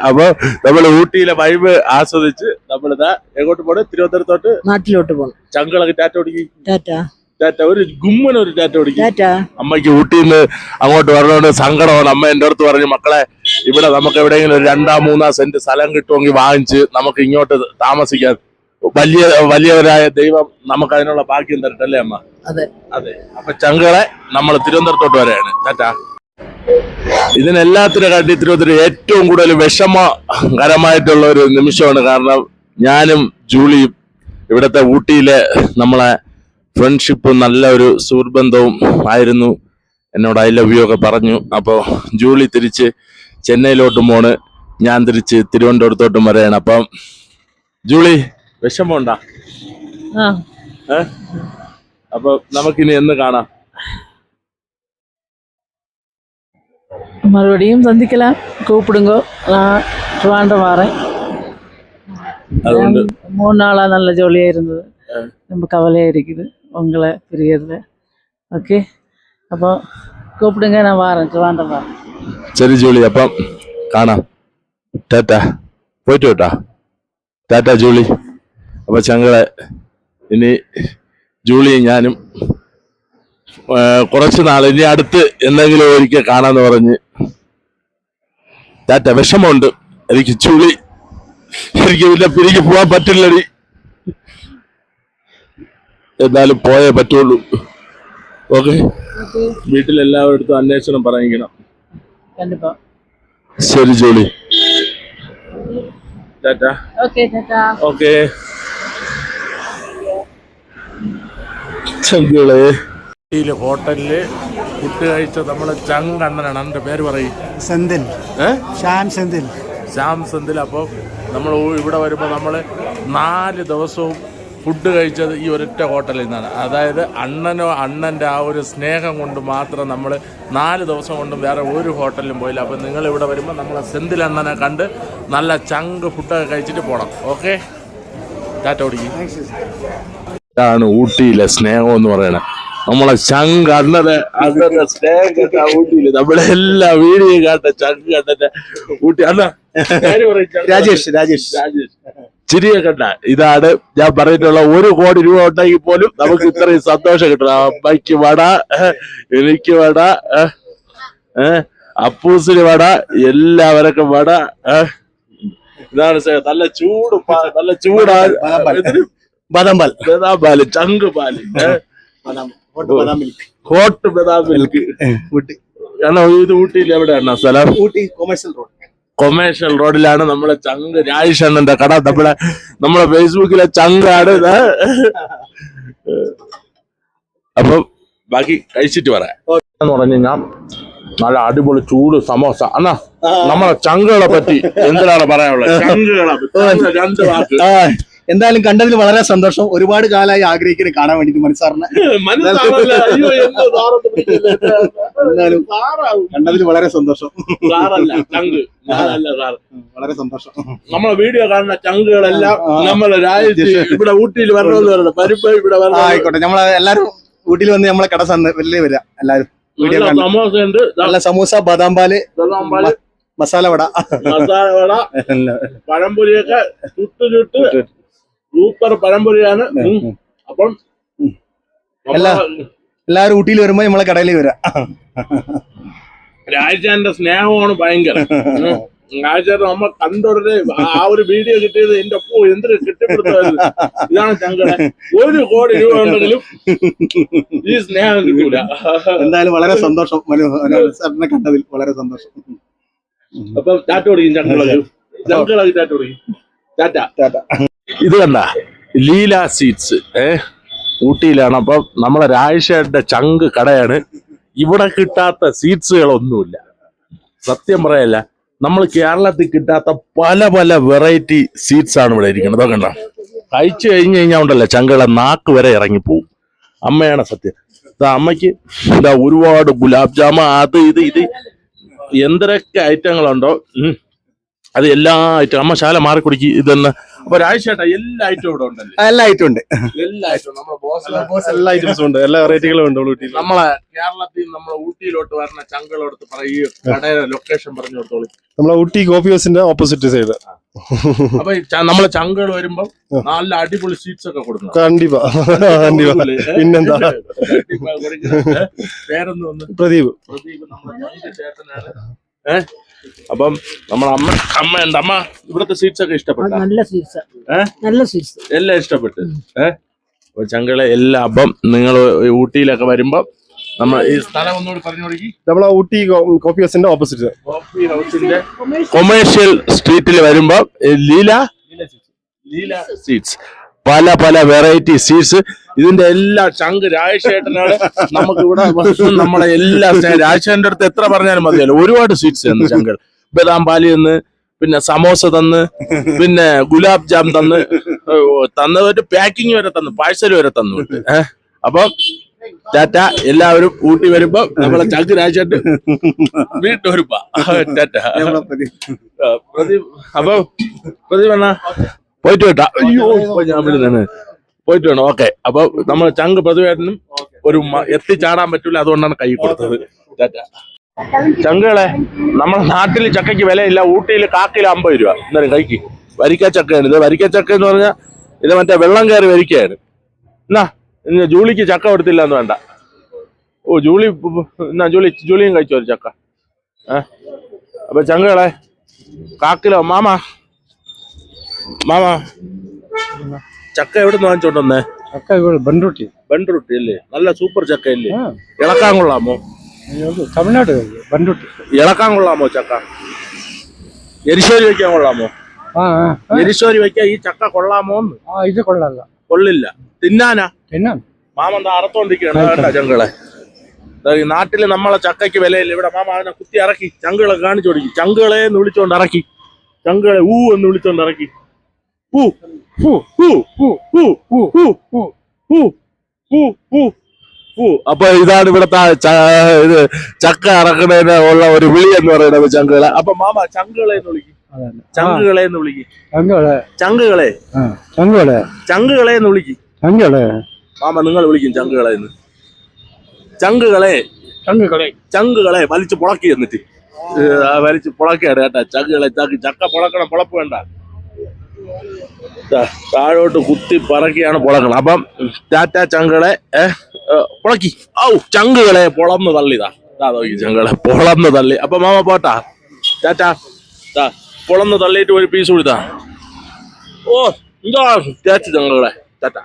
അപ്പൊ നമ്മള് ഊട്ടിയിലെ വൈബ് ആസ്വദിച്ച് നമ്മളിതാ എങ്ങോട്ട് പോണേ? തിരുവനന്തപുരത്തോട്ട് നാട്ടിലോട്ട് പോകണം. ചങ്കളൊക്കെ ടാറ്റ ഓടിക്കും. ടാറ്റ ഒരു ഗുമ്മന ഒരു ടാറ്റ ഓടിക്കും. ടാറ്റ. അമ്മയ്ക്ക് ഊട്ടിയിൽ നിന്ന് അങ്ങോട്ട് വരണോണ്ട് സങ്കടമാണ്. അമ്മ എന്റെ അടുത്ത് പറഞ്ഞു, മക്കളെ ഇവിടെ നമുക്ക് എവിടെയെങ്കിലും ഒരു 2-3 സെന്റ് സ്ഥലം കിട്ടുമെങ്കിൽ വാങ്ങിച്ച് നമുക്ക് ഇങ്ങോട്ട് താമസിക്കാൻ വലിയവരായ ദൈവം നമുക്ക് അതിനുള്ള ഭാഗ്യം തരട്ടല്ലേ അമ്മ? അതെ അതെ. അപ്പൊ ചങ്കളെ നമ്മൾ തിരുവനന്തപുരത്തോട്ട് വരെയാണ്. ടാറ്റ. ഇതിനെല്ലാത്തിനെ കാട്ടി തിരുവനന്തപുരം ഏറ്റവും കൂടുതൽ വിഷമകരമായിട്ടുള്ള ഒരു നിമിഷമാണ്. കാരണം ഞാനും ജൂലിയും ഇവിടുത്തെ ഊട്ടിയിലെ നമ്മളെ ഫ്രണ്ട്ഷിപ്പും നല്ല ഒരു സുഹൃബന്ധവും ആയിരുന്നു. എന്നോട് ഐ ലവ് യു ഒക്കെ പറഞ്ഞു. അപ്പോൾ ജൂലി തിരിച്ച് ചെന്നൈയിലോട്ടും പോണ്, ഞാൻ തിരിച്ച് തിരുവനന്തപുരത്തോട്ടും വരെയാണ്. അപ്പം ജൂലി വിഷമമുണ്ടാ? അപ്പൊ നമുക്കിനി എന്ന് കാണാം? மறுபடியும் சந்திக்கலாம். கூப்பிடுங்க. நான் ட்ரிவாண்ட்ரம் வரேன். അതുകൊണ്ട് 3 நாளா நல்ல ஜாலியா இருந்தது. ரொம்ப கவலையா இருக்குது உங்களை பிரியறதுல. ஓகே, அப்போ கூப்பிடுங்க, நான் வரேன், ட்ரிவாண்ட்ரம் வரேன். ശരി ജൂലി, അപ്പം കാണാം. ടാറ്റ. പോയിട്ട് കേട്ടാ. ടാറ്റ ജൂലി. അപ്പൊ ചങ്ങളെ ഇനി ജൂലിയും ഞാനും കുറച്ച് നാൾ ഇനി അടുത്ത് എന്തെങ്കിലും ഒരിക്കൽ കാണാന്ന് പറഞ്ഞ് ടാറ്റ. വിഷമമുണ്ട് എനിക്ക് ജൂലി, എനിക്ക് പിന്നെ പിരിക്ക് പോവാൻ പറ്റില്ലടി. എന്നാലും പോയേ പറ്റുള്ളൂ. ഓക്കെ, വീട്ടിലെല്ലാവരുടെ അന്വേഷണം പറയിക്കണം. ശരി ജൂലി, ടാറ്റ. ഓക്കെ ചങ്കളെ. ഹോട്ടലില് ഫുഡ് കഴിച്ച നമ്മളെ ചങ്കണ്ണനാണ്. എൻ്റെ പേര് പറയും. സെന്തിൽ. ശ്യാം സെന്തിൽ. ശ്യാം സെന്തിൽ. അപ്പോൾ നമ്മൾ ഇവിടെ വരുമ്പോൾ നമ്മൾ 4 ദിവസവും ഫുഡ് കഴിച്ചത് ഈ ഒരൊറ്റ ഹോട്ടലിൽ നിന്നാണ്. അതായത് അണ്ണൻ്റെ ആ ഒരു സ്നേഹം കൊണ്ട് മാത്രം നമ്മൾ 4 ദിവസം കൊണ്ടും വേറെ ഒരു ഹോട്ടലിലും പോയില്ല. അപ്പോൾ നിങ്ങൾ ഇവിടെ വരുമ്പോൾ നമ്മളെ സെന്തിൽ അണ്ണനെ കണ്ട് നല്ല ചങ്ക് ഫുഡൊക്കെ കഴിച്ചിട്ട് പോകണം. ഓക്കെ, ടാറ്റ ഓടിക്കും. ഇതാണ് ഊട്ടിയിലെ സ്നേഹം എന്ന് പറയണത്. നമ്മളെ ചങ്ക് അണ്ണനെ സ്നേഹം കേട്ട ഊട്ടിയില് നമ്മളെല്ലാ വീഡിയോ കാട്ട ചങ്ക് കണ്ടെ ഊട്ടി. അണ്ണ രാജേഷ്. ചിരിയെ കണ്ട. ഇതാണ് ഞാൻ പറഞ്ഞിട്ടുള്ള 1 കോടി രൂപ ഉണ്ടെങ്കിൽ പോലും നമുക്ക് ഇത്രയും സന്തോഷം കിട്ടണം. അമ്മയ്ക്ക് വട, എനിക്ക് വട, അപ്പൂസിന് വട, എല്ലാവർക്കും വട. ഇതാണ് നല്ല ചൂടാ ബദാം പാല്, ചങ്ക് പാല്, ഹോട്ട് ബദാം മിൽക്ക്. കാരണം ഇത് ഊട്ടിയിൽ എവിടെയാണ് സ്ഥലം? ഊട്ടി കൊമേഴ്ഷ്യൽ റോഡിലാണ് നമ്മളെ ചങ്ക് രാജേഷ് അണ്ണന്റെ കട. നമ്മളെ ഫേസ്ബുക്കിലെ ചങ്കാണ്. അപ്പൊ ബാക്കി കഴിച്ചിട്ട് പറയാം എന്ന് പറഞ്ഞു കഴിഞ്ഞാൽ നല്ല അടിപൊളി ചൂട് സമോസ. അണ്ണാ, നമ്മളെ ചങ്കുകളെ പറ്റി എന്തിനാണ് പറയാനുള്ളത്? ചങ്കുകളെ 2 വാക്ക്. എന്തായാലും കണ്ടതിൽ വളരെ സന്തോഷം. ഒരുപാട് കാലമായി ആഗ്രഹിക്കുന്നത് കാണാൻ വേണ്ടി മനസ്സാറിന്. എന്തായാലും കണ്ടതിൽ വളരെ സന്തോഷം. വളരെ സന്തോഷം. നമ്മളെ വീഡിയോ കാണുന്ന ചങ്കുകളെല്ലാം നമ്മളെ ഇവിടെ ഊട്ടിയിൽ വരണമെന്ന് പറയുന്നത്. പരിപ്പ് ഇവിടെ ആയിക്കോട്ടെ, നമ്മളെ എല്ലാരും ഊട്ടിയിൽ വന്ന് നമ്മളെ കട വലിയ വരാം. എല്ലാരും വീഡിയോ സമോസ ഉണ്ട്, നല്ല സമൂസ, ബദാം പാല്, മസാല വട, പഴംപൊരിയൊക്കെ ചുട്ട് സൂപ്പർ പഴംപൊരിയാണ്. അപ്പം എല്ലാരും ഊട്ടിയിൽ വരുമ്പോ നമ്മളെ കടയിൽ വരാം. രാജാന്റെ സ്നേഹമാണ് ഭയങ്കര. രാജാൻ നമ്മ കണ്ടോടനെ ആ ഒരു വീഡിയോ കിട്ടിയത് എന്റെ ഒപ്പം എന്തൊരു കെട്ടിപ്പിടുത്തമായിരുന്നു. ഇതാണ് ചങ്കട. 1 കോടി രൂപ ഉണ്ടെങ്കിലും ഈ സ്നേഹം കിട്ടൂല. എന്തായാലും വളരെ സന്തോഷം. സാറിനെ കണ്ടതിൽ വളരെ സന്തോഷം. അപ്പൊ ടാറ്റ ഓടിക്കും ചങ്കളാക്കി ടാറ്റ ഓടിക്കും. ടാറ്റ. ഇത് കണ്ട ലീല സ്വീറ്റ്സ് ഊട്ടിയിലാണ്. അപ്പൊ നമ്മളെ രാജേഷന്റെ ചങ്ക് കടയാണ്. ഇവിടെ കിട്ടാത്ത സ്വീറ്റ്സുകളൊന്നുമില്ല. സത്യം പറയല്ല, നമ്മൾ കേരളത്തിൽ കിട്ടാത്ത പല വെറൈറ്റി സ്വീറ്റ്സ് ആണ് ഇവിടെ ഇരിക്കുന്നത്. അതൊക്കെ കണ്ട കഴിച്ചു കഴിഞ്ഞാൽ ഉണ്ടല്ലോ ചങ്കുകളെ നാക്ക് വരെ ഇറങ്ങിപ്പോവും. അമ്മയാണ് സത്യം. അമ്മയ്ക്ക് എന്താ ഒരുപാട് ഗുലാബ് ജാമ, അത് ഇത് എന്തൊക്കെ ഐറ്റങ്ങളുണ്ടോ അത് എല്ലാ ഐറ്റം. അമ്മ ശാല മാറിക്കുടിക്ക് ഇതെന്ന് അപ്പൊ രാജേഷേട്ടാ എല്ലാ ഐറ്റവും ഇവിടെ ഉണ്ടല്ലേ? എല്ലാ ഐറ്റം ഉണ്ട്. എല്ലാ ഐറ്റവും നമ്മുടെ ബോസ് എല്ലാ ഐറ്റംസും ഉണ്ട്, എല്ലാ വെറൈറ്റികളും ഉണ്ട് ഊട്ടിയിൽ. നമ്മളെ കേരളത്തിൽ നിന്ന് നമ്മളെ ഊട്ടിയിലോട്ട് വരുന്ന ചങ്കളോടത്ത് പറയൂ, കടയുടെ ലൊക്കേഷൻ പറഞ്ഞു കൊടുത്തോളൂ. നമ്മളെ ഊട്ടി കോഫി ഹൗസിന്റെ ഓപ്പോസിറ്റ് സൈഡ്. അപ്പൊ നമ്മളെ ചങ്കൾ വരുമ്പോ നല്ല അടിപൊളി സ്വീറ്റ്സ് ഒക്കെ കൊടുക്കണം. കണ്ടിപ്പാ പിന്നെന്താ. പേരൊന്നും ഒന്ന് പ്രദീപ്. പ്രദീപ് നമ്മുടെ ചങ്ക ചേട്ടനാണ്. അപ്പം നമ്മളെ അമ്മ ഉണ്ട്. അമ്മ ഇവിടുത്തെ സ്വീറ്റ്സ് ഒക്കെ ഇഷ്ടപ്പെട്ട? നല്ല സ്വീറ്റ്സ്, നല്ല സ്വീറ്റ്സ് എല്ലാം ഇഷ്ടപ്പെട്ട്. അപ്പൊ ചങ്കളെ എല്ലാം. അപ്പം നിങ്ങൾ ഊട്ടിയിലൊക്കെ വരുമ്പോ നമ്മൾ ഈ സ്ഥലം ഒന്നുകൂടി പറഞ്ഞു കൊടുക്കി. നമ്മളെ ഊട്ടി കോഫി ഹൗസിന്റെ ഓപ്പോസിറ്റ്. കോഫി ഹൗസിന്റെ കൊമേഴ്ഷ്യൽ സ്ട്രീറ്റിൽ വരുമ്പോ ലീല സ്വീറ്റ്സ്, പല പല വെറൈറ്റി സ്വീറ്റ്സ്. ഇതിന്റെ എല്ലാ ചങ്ക് രാജേഷേട്ടനാണ് നമുക്ക് ഇവിടെ നമ്മുടെ എല്ലാ രാജേഷേട്ടന്റെ അടുത്ത് എത്ര പറഞ്ഞാലും മതിയല്ലോ. ഒരുപാട് സ്വീറ്റ്സ് തന്നു ചങ്കൾ. ബദാം പാലി തന്ന്, പിന്നെ സമോസ തന്ന്, പിന്നെ ഗുലാബ് ജാം തന്ന് ഒരു പാക്കിങ് വരെ തന്നു, പാഴ്സൽ വരെ തന്നു. അപ്പൊ ടാറ്റ. എല്ലാവരും ഊട്ടി വരുമ്പോ നമ്മളെ ചങ്ക് രാജേട്ടൻ വീട്ടിൽ വരുമ്പോ ടാറ്റ. പ്രദീപ്. അപ്പൊ പ്രദീപ് അണ്ണാ പോയിട്ട് വേട്ടാ. അയ്യോ ഞാൻ വിടുന്നതാണ്, പോയിട്ട് വേണം. ഓക്കെ. അപ്പൊ നമ്മൾ ചങ്ക് പ്രതിവേട്ടനും ഒരു എത്തിച്ചാടാൻ പറ്റൂല, അതുകൊണ്ടാണ് കൈ കൊടുത്തത്. ടാറ്റ. ചങ്കുകളെ, നമ്മുടെ നാട്ടിൽ ചക്കയ്ക്ക് വിലയില്ല. ഊട്ടിയിൽ കാക്കില 50 രൂപ. എന്തായാലും കഴിക്ക്. വരിക്ക ചക്കയാണ് ഇത്. വരിക്ക ചക്ക എന്ന് പറഞ്ഞാൽ ഇത് മറ്റേ വെള്ളം കയറി വരിക്കയാണ്. എന്നാ ജൂലിക്ക് ചക്ക കൊടുത്തില്ല എന്ന് വേണ്ട. ഓ ജൂലി എന്നാ ജൂലിയും കഴിച്ചോ ഒരു ചക്ക. അപ്പൊ ചങ്കുകളെ, കാക്കിലോ മാമ ചക്ക എവിടെ നിന്ന് വാങ്ങിച്ചോണ്ടേ? ചക്ക ബൻറൂട്ടി. ബൻറൂട്ടി അല്ലേ? നല്ല സൂപ്പർ ചക്ക അല്ലേ? ഇളക്കാൻ കൊള്ളാമോ? തമിഴ്നാട് ബൻറൂട്ടി. ഇളക്കാൻ കൊള്ളാമോ ചക്ക? എരിശോരി വെക്കാൻ കൊള്ളാമോ? എരിശോരി വെക്കാൻ ഈ ചക്ക കൊള്ളാമോന്ന്? ഇത് കൊള്ളാല്ല. കൊള്ളില്ല. തിന്നാനാ? മാമന്താ അറുത്തോണ്ടിരിക്കുകയാണ് കേട്ടാ ചങ്കളെ. ഈ നാട്ടില് നമ്മളെ ചക്കയ്ക്ക് വിലയില്ല. ഇവിടെ മാമ അതിനെ കുത്തി ഇറക്കി ചങ്കുകളെ കാണിച്ചു കൊടുക്കി. ചങ്കുകളെ എന്ന് വിളിച്ചോണ്ട് ഇറക്കി. ചങ്കുകളെ എന്ന് വിളിച്ചോണ്ട് ഇറക്കി. അപ്പൊ ഇതാണ് ഇവിടത്തെ ഇത് ചക്ക ഇറക്കണേന് ഉള്ള ഒരു വിളി എന്ന് പറയുന്നത് ചങ്കുകളെ. അപ്പൊ മാമ ചങ്കുകളെ എന്ന് വിളിക്കും. ചങ്കുകളെ എന്ന് വിളിക്കും. ചങ്കുകളെ ചങ്കുകളെ എന്ന് വിളിക്കും. മാമ നിങ്ങൾ വിളിക്കും ചങ്കുകളെ എന്ന്. ചങ്കുകളെ വലിച്ചു പൊളക്കി എന്നിട്ട് വലിച്ചു പൊളക്കാണ് കേട്ടാ. ചങ്കുകളെ ചക്ക പൊളക്കണം, പൊളപ്പ് വേണ്ട. താഴോട്ട് കുത്തി പറക്കിയാണ് പൊളക്കണം. അപ്പം ടാറ്റ ചങ്കുകളെ പൊളക്കി. ഔ ചങ്കുകളെ പൊളന്ന് തള്ളിതാ. നോക്കി ചങ്കുകളെ പൊളന്ന് തള്ളി. അപ്പൊ മാമ പോട്ടാ. ടാറ്റ. പൊളന്ന് തള്ളിയിട്ട് ഒരു പീസ് കൊടുത്താ. ഓ എന്താ ചങ്കുകളെ ടാറ്റ.